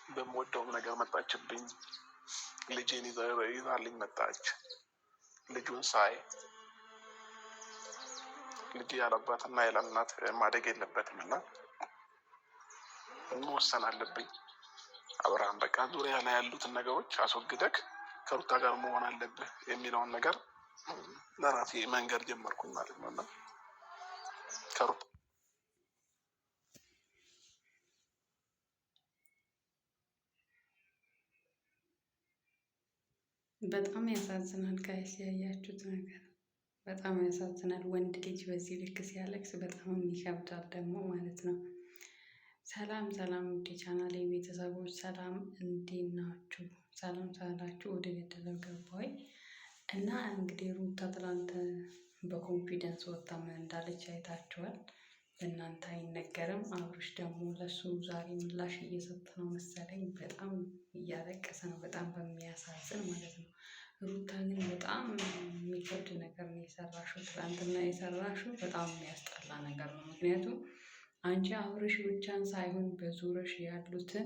በምወደውም ነገር መጣችብኝ። ልጄን ይዛልኝ መጣች። ልጁን ሳይ ልጅ ያለአባትና ያለእናት ማደግ የለበትም እና መወሰን አለብኝ። አብርሃም በቃ ዙሪያ ላይ ያሉትን ነገሮች አስወግደክ ከሩታ ጋር መሆን አለብህ የሚለውን ነገር ለራሴ መንገድ ጀመርኩኝ ማለት ነው እና ከሩታ በጣም ያሳዝናል። ጋይስ ያያችሁት ነገር በጣም ያሳዝናል። ወንድ ልጅ በዚህ ልክ ሲያለቅስ በጣም ይከብዳል ደግሞ ማለት ነው። ሰላም ሰላም፣ ውድ ቻናሌ ቤተሰቦች ሰላም፣ እንዴት ናችሁ? ሰላም ሳላችሁ ወደ ገደለው ገባይ እና እንግዲህ ሩታ ትላንት በኮንፊደንስ ወጣ ምን እንዳለች አይታችኋል። በእናንተ አይነገርም። አብርሽ ደግሞ ለሱ ዛሬ ምላሽ እየሰጠ ነው መሰለኝ። በጣም እያለቀሰ ነው፣ በጣም በሚያሳዝን ማለት ነው። ሩታ ግን በጣም የሚከብድ ነገር ነው የሰራሽው። ትላንትና የሰራሽው በጣም የሚያስጠላ ነገር ነው። ምክንያቱም አንቺ አብርሽ ብቻን ሳይሆን በዙሪያሽ ያሉትን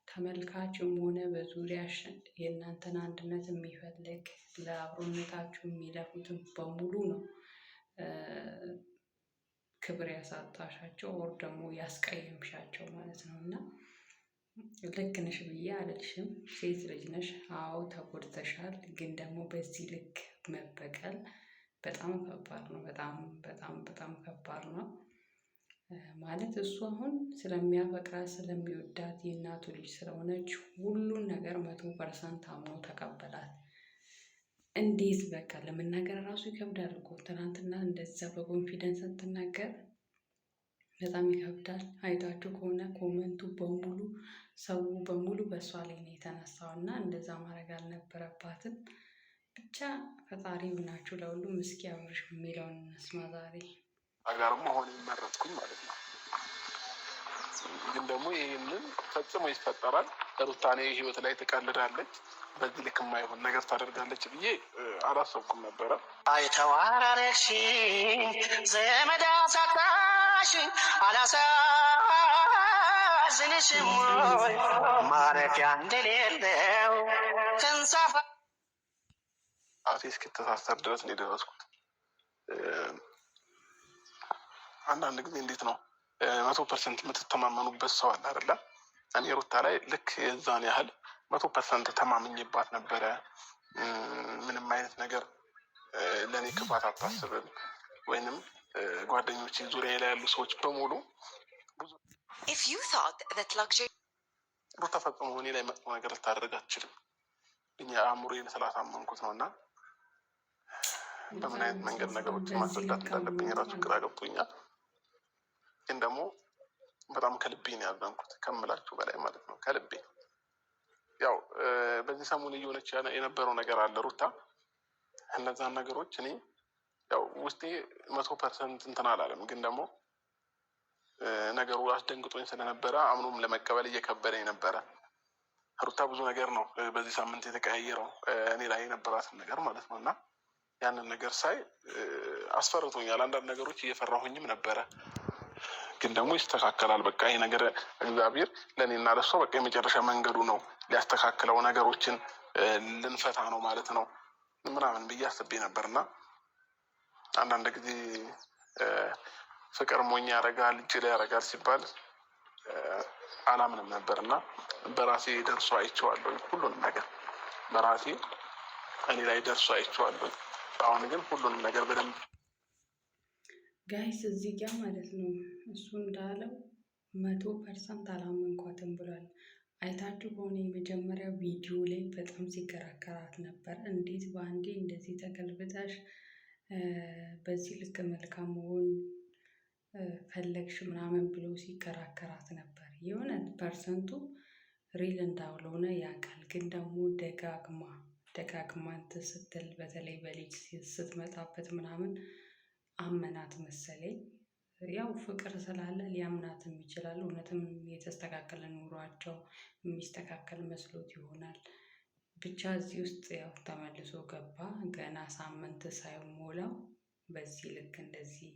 ተመልካችም ሆነ በዙሪያሽ የእናንተን አንድነት የሚፈልግ ለአብሮነታችሁ የሚለፉትን በሙሉ ነው ክብር ያሳጣሻቸው ወር ደግሞ ያስቀየምሻቸው ማለት ነው። እና ልክ ነሽ ብዬ አልልሽም። ሴት ልጅ ነሽ። አዎ ተጎድተሻል። ግን ደግሞ በዚህ ልክ መበቀል በጣም ከባድ ነው። በጣም በጣም በጣም ከባድ ነው ማለት እሱ አሁን ስለሚያፈቅራት ስለሚወዳት የእናቱ ልጅ ስለሆነች ሁሉን ነገር 100% አምኖ ተቀበላት። እንዴት በቃ ለመናገር ራሱ ይከብዳል እኮ። ትናንትና እንደዛ በኮንፊደንስ ስትናገር በጣም ይከብዳል። አይታችሁ ከሆነ ኮመንቱ በሙሉ ሰው በሙሉ በእሷ ላይ ነው የተነሳው እና እንደዛ ማድረግ አልነበረባትም። ብቻ ፈጣሪ ብናችሁ ለሁሉም። እስኪ አብርሽ የሚለውን እንስማ ዛሬ አጋር መሆን መረጥኩኝ ማለት ነው። ግን ደግሞ ይህንን ፈጽሞ ይፈጠራል። ሩታኔ ህይወት ላይ ትቀልዳለች፣ በዚህ ልክ የማይሆን ነገር ታደርጋለች ብዬ አላሰብኩም ነበረ። አይተዋረረሽ ዘመድ አሳጣሽ አላሳዝንሽም ወይ ማረፊያ እንደሌለው ተንሳፋ አፌ እስክተሳሰር ድረስ ነው የደረስኩት። አንዳንድ ጊዜ እንዴት ነው 100% የምትተማመኑበት ሰው አለ አይደለም? እኔ ሩታ ላይ ልክ የዛን ያህል 100% ተማምኝባት ነበረ። ምንም አይነት ነገር ለእኔ ክፋት አታስብም፣ ወይንም ጓደኞቼ ዙሪያ ላይ ያሉ ሰዎች በሙሉ ሩታ ፈጽሞ እኔ ላይ መጥፎ ነገር ልታደርግ አትችልም። አእምሮዬን ስላሳመንኩት ነው እና በምን አይነት መንገድ ነገሮችን ማስረዳት እንዳለብኝ ራሱ ግራ ገብቶኛል። ግን ደግሞ በጣም ከልቤ ነው ያዘንኩት፣ ከምላችሁ በላይ ማለት ነው። ከልቤ ያው በዚህ ሰሞን እየሆነች የነበረው ነገር አለ ሩታ። እነዛን ነገሮች እኔ ያው ውስጤ 100% እንትን አላለም። ግን ደግሞ ነገሩ አስደንግጦኝ ስለነበረ አምኖም ለመቀበል እየከበደኝ ነበረ። ሩታ ብዙ ነገር ነው በዚህ ሳምንት የተቀያየረው እኔ ላይ የነበራትን ነገር ማለት ነው እና ያንን ነገር ሳይ አስፈርቶኛል። አንዳንድ ነገሮች እየፈራሁኝም ነበረ። ግን ደግሞ ይስተካከላል። በቃ ይሄ ነገር እግዚአብሔር ለእኔና ለሷ በቃ የመጨረሻ መንገዱ ነው፣ ሊያስተካክለው ነገሮችን ልንፈታ ነው ማለት ነው ምናምን ብዬ አስቤ ነበርና አንዳንድ ጊዜ ፍቅር ሞኝ ያደርጋል ጅል ያደርጋል ሲባል አላምንም ነበርና በራሴ ደርሶ አይቼዋለሁ። ሁሉንም ነገር በራሴ እኔ ላይ ደርሶ አይቼዋለሁ። አሁን ግን ሁሉንም ነገር በደንብ ጋይስ እዚህ ጋር ማለት ነው እሱ እንዳለው 100% አላመንኳትም ብሏል። አይታችሁ ከሆነ የመጀመሪያ ቪዲዮ ላይ በጣም ሲከራከራት ነበር። እንዴት በአንዴ እንደዚህ ተገልብጠሽ በዚህ ልክ መልካም መሆን ፈለግሽ ምናምን ብሎ ሲከራከራት ነበር። የሆነ ፐርሰንቱ ሪል እንዳልሆነ ያውቃል። ግን ደግሞ ደጋግማ እንትን ስትል በተለይ በልጅ ስትመጣበት ምናምን አመናት መሰለኝ። ያው ፍቅር ስላለ ሊያምናትም ይችላል። እውነትም የተስተካከለ ኑሯቸው የሚስተካከል መስሎት ይሆናል። ብቻ እዚህ ውስጥ ያው ተመልሶ ገባ። ገና ሳምንት ሳይሞላው በዚህ ልክ እንደዚህ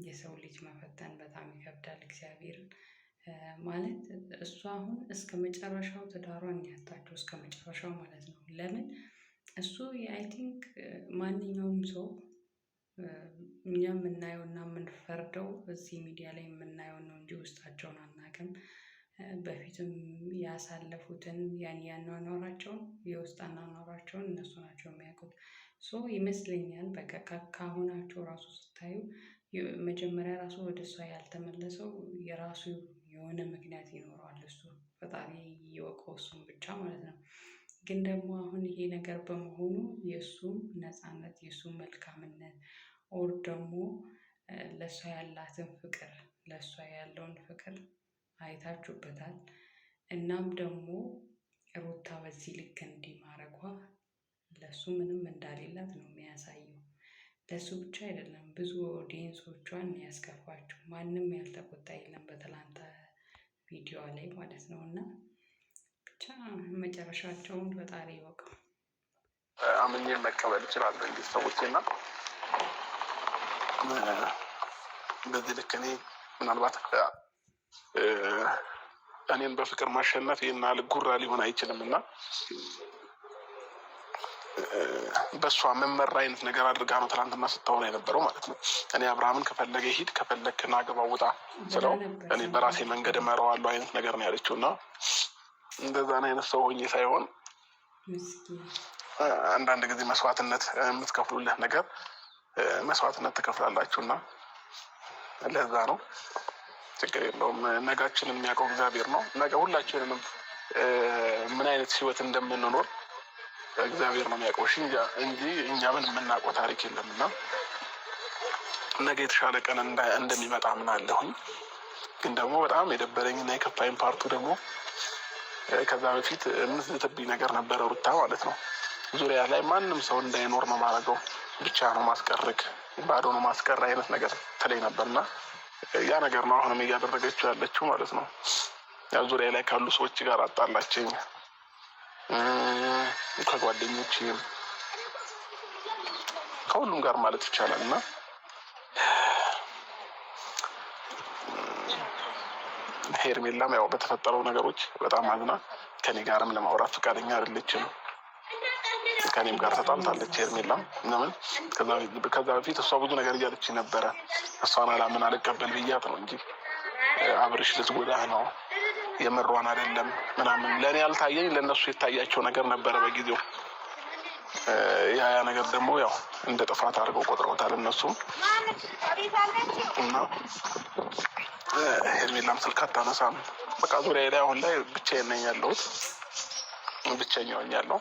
የሰው ልጅ መፈተን በጣም ይከብዳል። እግዚአብሔርን ማለት እሷ አሁን እስከ መጨረሻው ትዳሯን ያጣችው እስከ መጨረሻው ማለት ነው። ለምን እሱ አይ ቲንክ ማንኛውም ሰው እኛ የምናየው እና የምንፈርደው እዚህ ሚዲያ ላይ የምናየው ነው እንጂ ውስጣቸውን አናውቅም። በፊትም ያሳለፉትን ያን ያኗኗራቸውን የውስጥ አኗኗራቸውን እነሱ ናቸው የሚያውቁት። ሶ ይመስለኛል በቃ ከአሁናቸው ራሱ ስታዩ መጀመሪያ ራሱ ወደ እሷ ያልተመለሰው የራሱ የሆነ ምክንያት ይኖረዋል። እሱ ፈጣሪ እየወቀው እሱም ብቻ ማለት ነው። ግን ደግሞ አሁን ይሄ ነገር በመሆኑ የእሱም ነፃነት የእሱም መልካምነት ኦር ደግሞ ለእሷ ያላትን ፍቅር ለእሷ ያለውን ፍቅር አይታችሁበታል። እናም ደግሞ ሩታ በዚህ ልክ እንዲህ ማድረጓ ለእሱ ምንም እንዳሌላት ነው የሚያሳየው። ለእሱ ብቻ አይደለም ብዙ ኦዲየንሶቿን ያስከፋችው። ማንም ያልተቆጣ የለም በትላንት ቪዲዮ ላይ ማለት ነው። እና ብቻ መጨረሻቸውን ፈጣሪ ይወቀው። አምኜ መቀበል እችላለሁ እንዲህ ሰዎች እና በዚህ ልክ እኔ ምናልባት እኔን በፍቅር ማሸነፍ ይህን ያህል ጉራ ሊሆን አይችልም እና በእሷ መመራ አይነት ነገር አድርጋ ነው ትናንትና ስታወራ የነበረው ማለት ነው። እኔ አብርሃምን ከፈለገ ሂድ ከፈለክ ና ግባ ውጣ ስለው እኔ በራሴ መንገድ እመራዋለሁ አይነት ነገር ነው ያለችው። እና እንደዛን አይነት ሰው ሆኜ ሳይሆን አንዳንድ ጊዜ መስዋዕትነት የምትከፍሉለት ነገር መስዋዕትነት ትከፍላላችሁ እና ለዛ ነው። ችግር የለውም። ነጋችንን የሚያውቀው እግዚአብሔር ነው። ነገ ሁላችንንም ምን አይነት ህይወት እንደምንኖር እግዚአብሔር ነው የሚያውቀው እንጂ እኛ ምን የምናውቀው ታሪክ የለም። እና ነገ የተሻለ ቀን እንደሚመጣ ምናለሁኝ። ግን ደግሞ በጣም የደበረኝ እና የከፋኝ ፓርቱ ደግሞ ከዛ በፊት የምትዝትብኝ ነገር ነበረ ሩታ ማለት ነው። ዙሪያ ላይ ማንም ሰው እንዳይኖር ነው ማድረገው፣ ብቻ ነው ማስቀርቅ፣ ባዶ ነው ማስቀር አይነት ነገር ትለኝ ነበርና ያ ነገር ነው አሁንም እያደረገችው ያለችው ማለት ነው። ያው ዙሪያ ላይ ካሉ ሰዎች ጋር አጣላችኝ፣ ከጓደኞችም ከሁሉም ጋር ማለት ይቻላል። እና ሄርሜላም ያው በተፈጠረው ነገሮች በጣም አዝና ከኔ ጋርም ለማውራት ፈቃደኛ አይደለችም። ከኔም ጋር ተጣልታለች ሄርሜላም። ለምን ከዛ በፊት እሷ ብዙ ነገር እያለች ነበረ። እሷን አላምን አልቀበል ብያት ነው እንጂ አብርሽ ልትጎዳህ ነው የምሯን አይደለም ምናምን። ለእኔ ያልታየኝ ለእነሱ የታያቸው ነገር ነበረ በጊዜው። ያ ነገር ደግሞ ያው እንደ ጥፋት አድርገው ቆጥረውታል እነሱም። እና ሄርሜላም ስልክ አታነሳም። በቃ ዙሪያ ላይ አሁን ላይ ብቻዬን ነኝ ያለሁት፣ ብቸኛው ያለው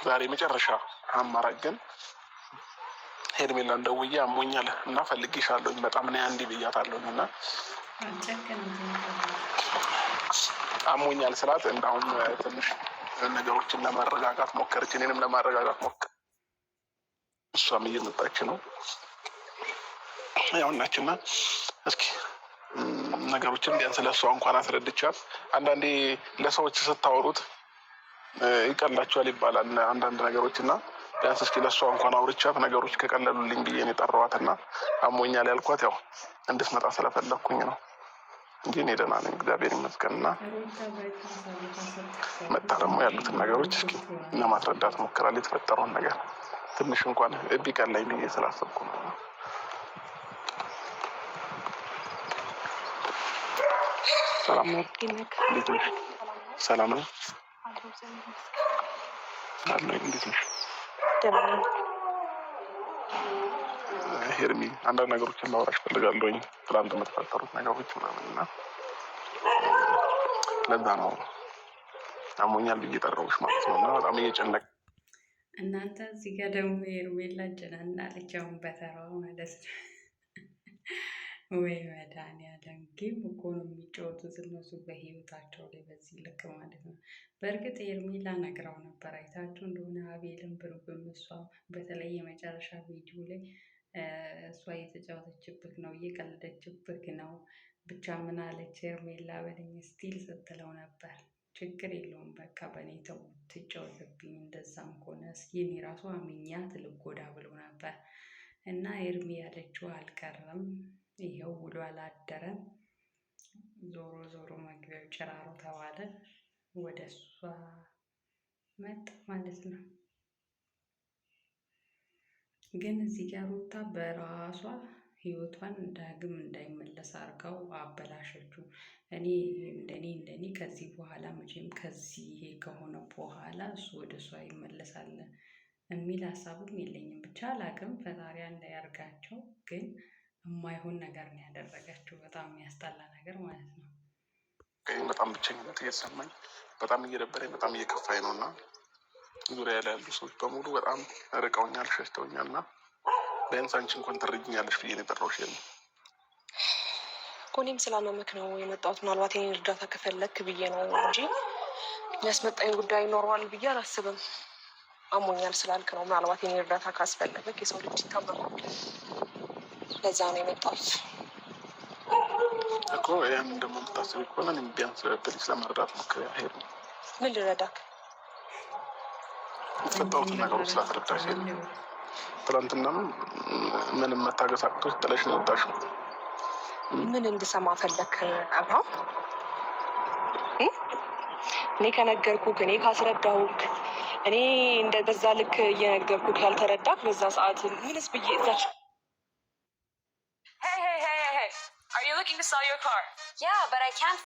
ዛሬ መጨረሻ አማራጭ ግን ሄርሜላን ደውዬ አሞኛል እና ፈልጌሻለሁኝ በጣም ነይ አንዴ ብያታለሁኝ። እና አሞኛል ስላት እንዳሁን ትንሽ ነገሮችን ለማረጋጋት ሞከረች፣ እኔንም ለማረጋጋት ሞከር። እሷም እየመጣች ነው ያው እናችና እስኪ ነገሮችን ቢያንስ ለእሷ እንኳን አስረድቻት። አንዳንዴ ለሰዎች ስታወሩት ይቀላቸዋል ይባላል አንዳንድ ነገሮች እና ቢያንስ እስኪ ለእሷ እንኳን አውርቻት ነገሮች ከቀለሉልኝ ብዬ ነው የጠራኋት። እና አሞኛል ያልኳት ያው እንድትመጣ ስለፈለግኩኝ ነው እንጂ እኔ ደህና ነኝ እግዚአብሔር ይመስገን። እና መጣ ደግሞ ያሉትን ነገሮች እስኪ ለማስረዳት ሞክራለሁ። የተፈጠረውን ነገር ትንሽ እንኳን ቢቀላኝ ብዬ ስላሰብኩ ነው። ሰላም ነው? እንዴት ነሽ? ሰላም ነው አለሁ። እንዴት ነሽ? ሄርሚ አንዳንድ ነገሮችን ላወራሽ ፈልጋለሁኝ። ትናንት የምትፈጠሩት ነገሮች ምናምን እና ለዛ ነው አሞኛል ብዬ ጠራሁሽ ማለት ነው። እና በጣም እየጨነቀ እናንተ እዚህ ጋር ደግሞ ሄርሜላ ጀናና አለች አሁን በተራዋ ማለት ነው። ወይ መድኃኒዓለም ጌም እኮ ነው የሚጫወቱት እነሱ በህይወታቸው ላይ በዚህ ልክ ማለት ነው። በእርግጥ ሄርሜላ ነግራው ነበር፣ አይታችሁ እንደሆነ አቤልም ብሩክም እሷም በተለይ የመጨረሻ ቪዲዮ ላይ እሷ እየተጫወተችብህ ነው እየቀለደችብህ ነው ብቻ ምን አለች ሄርሜላ በለኝ ስቲል ስትለው ነበር። ችግር የለውም በቃ በእኔ ተው ትጫወትብኝ፣ እንደዛም ከሆነ እስኪ እኔ ራሱ አምኛት ልጎዳ ብሎ ነበር። እና ሄርሜ ያለችው አልቀረም፣ ይኸው ውሎ አላደረም። ዞሮ መግቢያው ጭራሮ ተባለ። ወደ እሷ መጣ ማለት ነው። ግን እዚህ ጋር ሩታ በራሷ ህይወቷን ዳግም እንዳይመለስ አርጋው አበላሸችው። እንደኔ ከዚህ በኋላ መቼም ከዚህ ይሄ ከሆነ በኋላ እሱ ወደ እሷ ይመለሳል የሚል ሀሳብም የለኝም። ብቻ አላቅም፣ ፈጣሪ እንዳያርጋቸው። ግን የማይሆን ነገር ነው ያደረገችው። በጣም የሚያስጠላ ነገር ማለት ነው። በጣም ብቸኝነት እየተሰማኝ፣ በጣም እየደበረኝ፣ በጣም እየከፋኝ ነው እና ዙሪያ ላይ ያሉ ሰዎች በሙሉ በጣም ርቀውኛል፣ ሸሽተውኛል እና ቢያንስ አንቺ እንኳን ትረጅኛለሽ ብዬ ነው የጠራሁሽ። እኔም ስላመመክ ነው የመጣሁት። ምናልባት የኔን እርዳታ ከፈለክ ብዬ ነው እንጂ የሚያስመጣኝ ጉዳይ ኖርዋል ብዬ አላስብም። አሞኛል ስላልክ ነው። ምናልባት የኔን እርዳታ ካስፈለገክ፣ የሰው ልጅ ይታመማል፣ ለዛ ነው የመጣሁት እኮ። ያን ደግሞ የምታስቢ ከሆነ እኔም ቢያንስ ፕሊስ ለመረዳት ሞክሪ። ሄዱ ምን ልረዳክ? የተፈጠሩትን ነገሮች ስላስረዳሽ ሄዱ። ትናንትናም ምንም መታገስ አቅቶሽ ጥለሽ ነው የወጣሽው። ምን እንድሰማ ፈለክ አብርሃም? እኔ ከነገርኩክ፣ እኔ ካስረዳሁክ፣ እኔ እንደ በዛ ልክ እየነገርኩክ ያልተረዳክ በዛ ሰዓት ምንስ ብዬ እዛች Hey, are you looking to sell your car? Yeah, but I can't